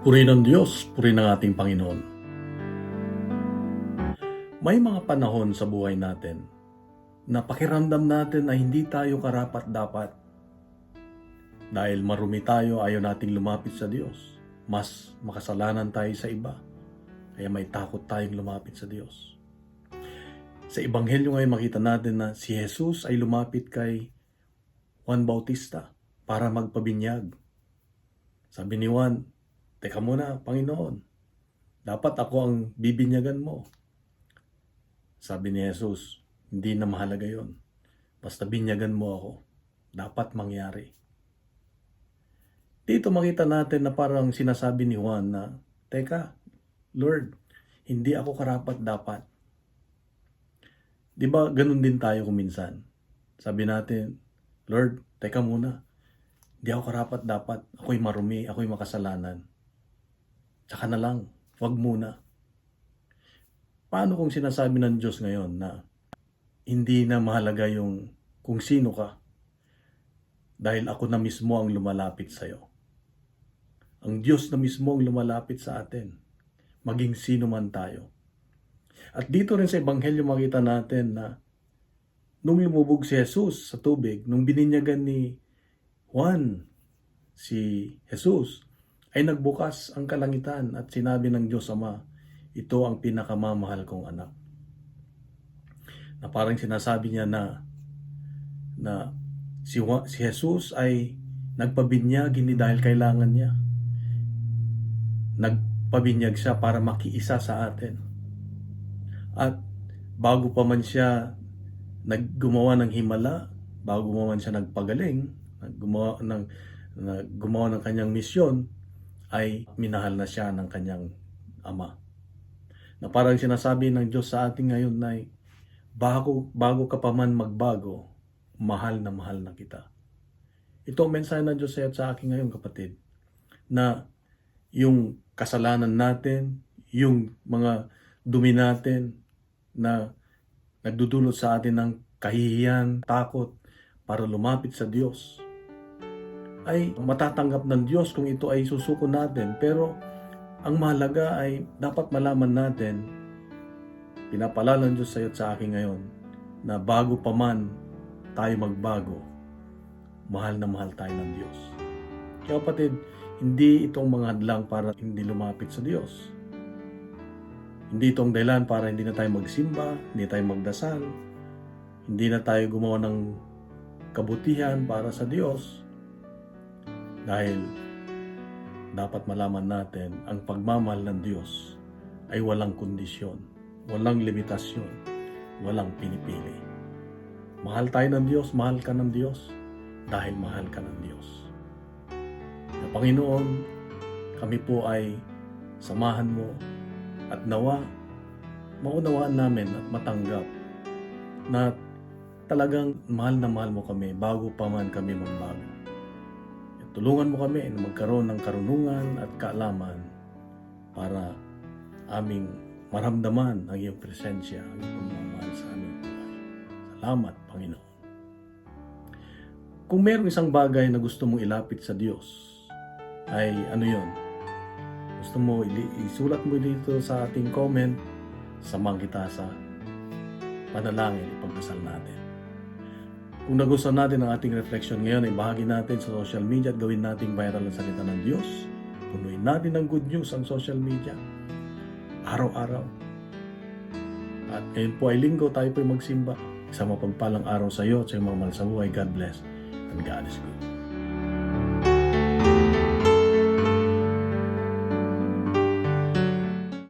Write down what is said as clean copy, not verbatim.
Purihin ng Diyos, purihin ng ating Panginoon. May mga panahon sa buhay natin na pakiramdam natin na hindi tayo karapat-dapat. Dahil marumi tayo, ayaw nating lumapit sa Diyos. Mas makasalanan tayo sa iba. Kaya may takot tayong lumapit sa Diyos. Sa Ebanghelyo ngayon makita natin na si Jesus ay lumapit kay Juan Bautista para magpabinyag. Sabi ni Juan, "Teka muna, Panginoon, dapat ako ang bibinyagan mo." Sabi ni Jesus, "Hindi na mahalaga yon. Basta binyagan mo ako. Dapat mangyari." Dito makita natin na parang sinasabi ni Juan na, "Teka, Lord, hindi ako karapat-dapat." Di ba ganun din tayo kuminsan? Sabi natin, "Lord, teka muna. Hindi ako karapat-dapat. Ako'y marumi, ako'y makasalanan. Tsaka na lang, wag muna." Paano kung sinasabi ng Diyos ngayon na hindi na mahalaga yung kung sino ka dahil ako na mismo ang lumalapit sa iyo? Ang Diyos na mismo ang lumalapit sa atin, maging sino man tayo. At dito rin sa Ebanghelyo makita natin na nung lumubog si Jesus sa tubig, nung bininyagan ni Juan si Jesus, ay nagbukas ang kalangitan at sinabi ng Diyos Ama, "Ito ang pinakamamahal kong anak." Na parang sinasabi niya na si Jesus ay nagpabinyag hindi dahil kailangan niya. Nagpabinyag siya para makiisa sa atin. At bago pa man siya gumawa ng himala, bago pa man siya nagpagaling, gumawa ng kanyang misyon, ay minahal na siya ng kanyang Ama. Na parang sinasabi ng Diyos sa atin ngayon na bago ka pa man magbago, mahal na kita. Ito ang mensahe ng Diyos sa akin ngayon, kapatid, na yung kasalanan natin, yung mga dumi natin na nagdudulot sa atin ng kahihiyan, takot para lumapit sa Diyos, ay matatanggap ng Diyos kung ito ay susuko natin. Pero ang mahalaga ay dapat malaman natin, pinapaalala ng Diyos sa iyo at sa akin ngayon, na bago pa man tayo magbago, mahal na mahal tayo ng Diyos. Kaya kapatid, hindi itong mga hadlang para hindi lumapit sa Diyos. Hindi itong dahilan para hindi na tayo magsimba, hindi tayo magdasal, hindi na tayo gumawa ng kabutihan para sa Diyos. Dahil dapat malaman natin, ang pagmamahal ng Diyos ay walang kondisyon, walang limitasyon, walang pinipili. Mahal tayo ng Diyos, mahal ka ng Diyos, dahil mahal ka ng Diyos. Na Panginoon, kami po ay samahan mo at nawa maunawaan namin at matanggap na talagang mahal na mahal mo kami bago pa man kami magbago. At tulungan mo kami na magkaroon ng karunungan at kaalaman para aming maramdaman ang iyong presensya, ang iyong pagmamahal sa aming buhay. Salamat, Panginoon. Kung mayroong isang bagay na gusto mong ilapit sa Diyos, ay ano yon? Gusto mo isulat mo dito sa ating comment, samahan kita sa panalangin, ipagdasal natin. Kung nagustuhan natin ang ating reflection ngayon, ay bahagi natin sa social media at gawin nating viral ang salita ng Diyos. Punuin natin ng good news ang social media araw-araw. At ngayon po ay linggo, tayo po ay magsimba. Isang mapagpalang araw sa iyo at sa iyong mga mahal sa buhay. God bless and God is good.